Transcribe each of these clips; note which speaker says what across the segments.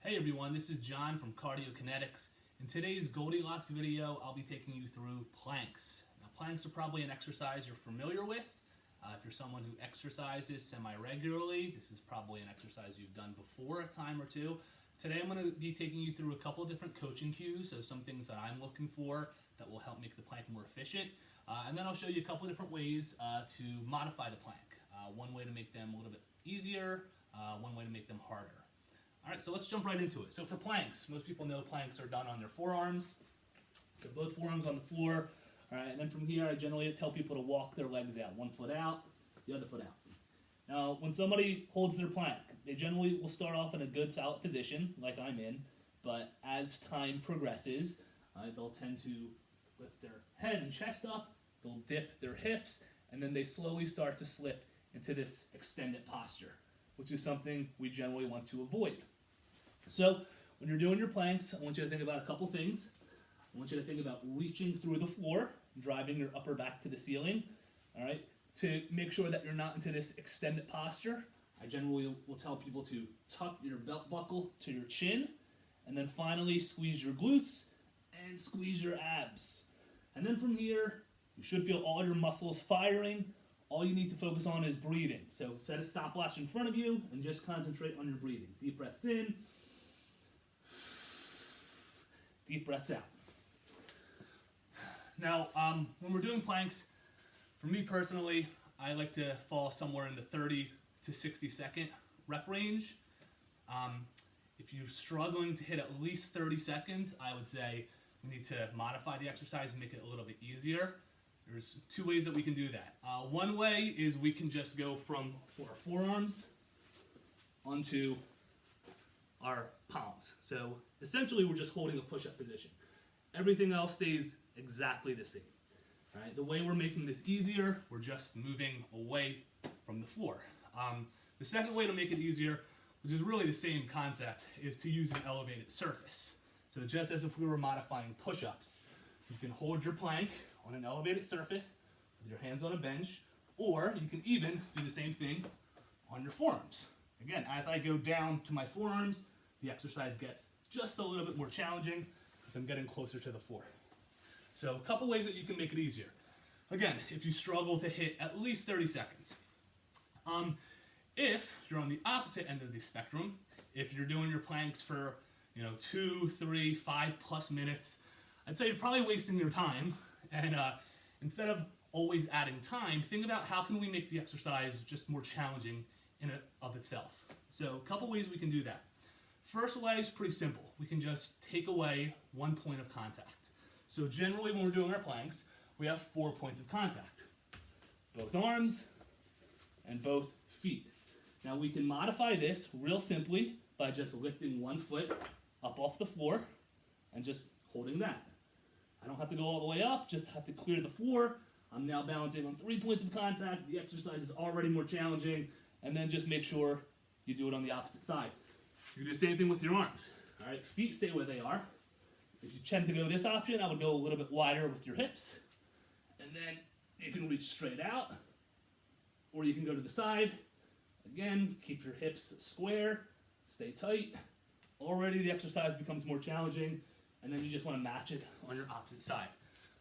Speaker 1: Hey everyone, this is John from Cardiokinetics. In today's Goldilocks video, I'll be taking you through planks. Now, planks are probably an exercise you're familiar with. If you're someone who exercises semi-regularly, this is probably an exercise you've done before a time or two. Today I'm going to be taking you through a couple of different coaching cues, so some things that I'm looking for that will help make the plank more efficient. And then I'll show you a couple of different ways to modify the plank. One way to make them a little bit easier, one way to make them harder. All right, so let's jump right into it. So for planks, most people know planks are done on their forearms. So both forearms on the floor. All right, and then from here, I generally tell people to walk their legs out. One foot out, the other foot out. Now, when somebody holds their plank, they generally will start off in a good, solid position, like I'm in. But as time progresses, they'll tend to lift their head and chest up. They'll dip their hips, and then they slowly start to slip into this extended posture, which is something we generally want to avoid. So when you're doing your planks, I want you to think about a couple things. I want you to think about reaching through the floor, driving your upper back to the ceiling, all right, to make sure that you're not into this extended posture. I generally will tell people to tuck your belt buckle to your chin, and then finally squeeze your glutes and squeeze your abs. And then from here, you should feel all your muscles firing. All you need to focus on is breathing. So set a stopwatch in front of you and just concentrate on your breathing. Deep breaths in, deep breaths out. Now, when we're doing planks, for me personally, I like to fall somewhere in the 30 to 60 second rep range. If you're struggling to hit at least 30 seconds, I would say we need to modify the exercise and make it a little bit easier. There's two ways that we can do that. One way is we can just go from our forearms onto our palms. So essentially we're just holding a push-up position. Everything else stays exactly the same. All right? The way we're making this easier, we're just moving away from the floor. The second way to make it easier, which is really the same concept, is to use an elevated surface. So just as if we were modifying push-ups, you can hold your plank on an elevated surface with your hands on a bench, or you can even do the same thing on your forearms. Again, as I go down to my forearms, the exercise gets just a little bit more challenging because I'm getting closer to the floor. So a couple ways that you can make it easier. Again, if you struggle to hit at least 30 seconds. If you're on the opposite end of the spectrum, if you're doing your planks for 2, 3, 5+ minutes, I'd say you're probably wasting your time. And instead of always adding time, think about how can we make the exercise just more challenging in and of itself. So a couple ways we can do that. First way is pretty simple. We can just take away one point of contact. So generally when we're doing our planks, we have 4 points of contact. Both arms and both feet. Now we can modify this real simply by just lifting one foot up off the floor and just holding that. I don't have to go all the way up, just have to clear the floor. I'm now balancing on 3 points of contact. The exercise is already more challenging. And then just make sure you do it on the opposite side. You do the same thing with your arms. All right, feet stay where they are. If you tend to go this option, I would go a little bit wider with your hips. And then you can reach straight out, or you can go to the side. Again, keep your hips square, stay tight. Already the exercise becomes more challenging, and then you just want to match it on your opposite side.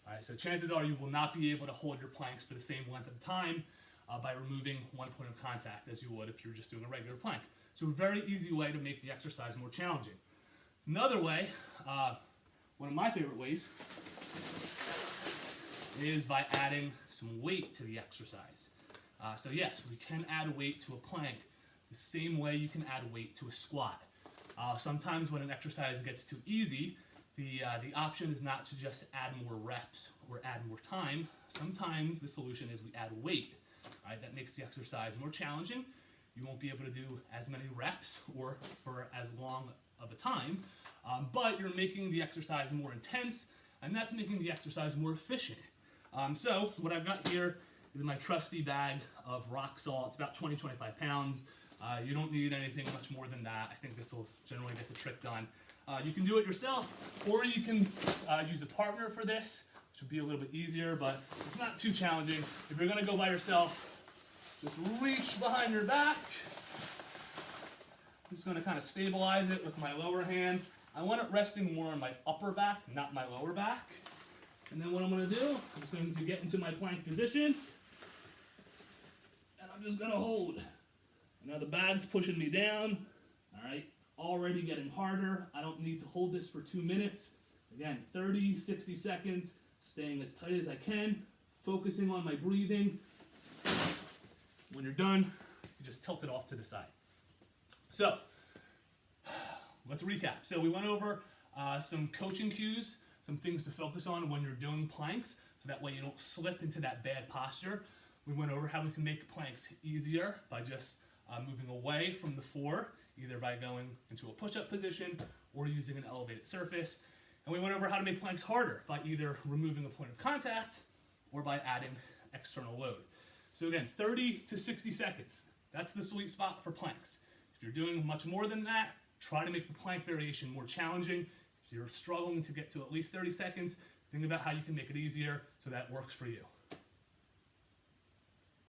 Speaker 1: All right, so chances are you will not be able to hold your planks for the same length of time by removing one point of contact as you would if you're just doing a regular plank. So a very easy way to make the exercise more challenging. Another way, one of my favorite ways, is by adding some weight to the exercise. So yes, we can add weight to a plank the same way you can add weight to a squat. Sometimes when an exercise gets too easy, the option is not to just add more reps or add more time. Sometimes the solution is we add weight. Right? That makes the exercise more challenging. You won't be able to do as many reps or for as long of a time, but you're making the exercise more intense, and that's making the exercise more efficient. So what I've got here is my trusty bag of rock salt. It's about 20-25 pounds. You don't need anything much more than that. I think this will generally get the trick done. You can do it yourself, or you can use a partner for this, which would be a little bit easier, but it's not too challenging. If you're going to go by yourself, just reach behind your back, I'm just going to kind of stabilize it with my lower hand. I want it resting more on my upper back, not my lower back. And then what I'm going to do, I'm just going to get into my plank position. And I'm just going to hold. Now the bag's pushing me down. All right, it's already getting harder. I don't need to hold this for 2 minutes. Again, 30, 60 seconds, staying as tight as I can, focusing on my breathing. When you're done, you just tilt it off to the side. So, let's recap. So we went over some coaching cues, some things to focus on when you're doing planks, so that way you don't slip into that bad posture. We went over how we can make planks easier by just moving away from the floor, either by going into a push-up position or using an elevated surface. And we went over how to make planks harder by either removing a point of contact or by adding external load. So again, 30 to 60 seconds. That's the sweet spot for planks. If you're doing much more than that, try to make the plank variation more challenging. If you're struggling to get to at least 30 seconds, think about how you can make it easier so that works for you.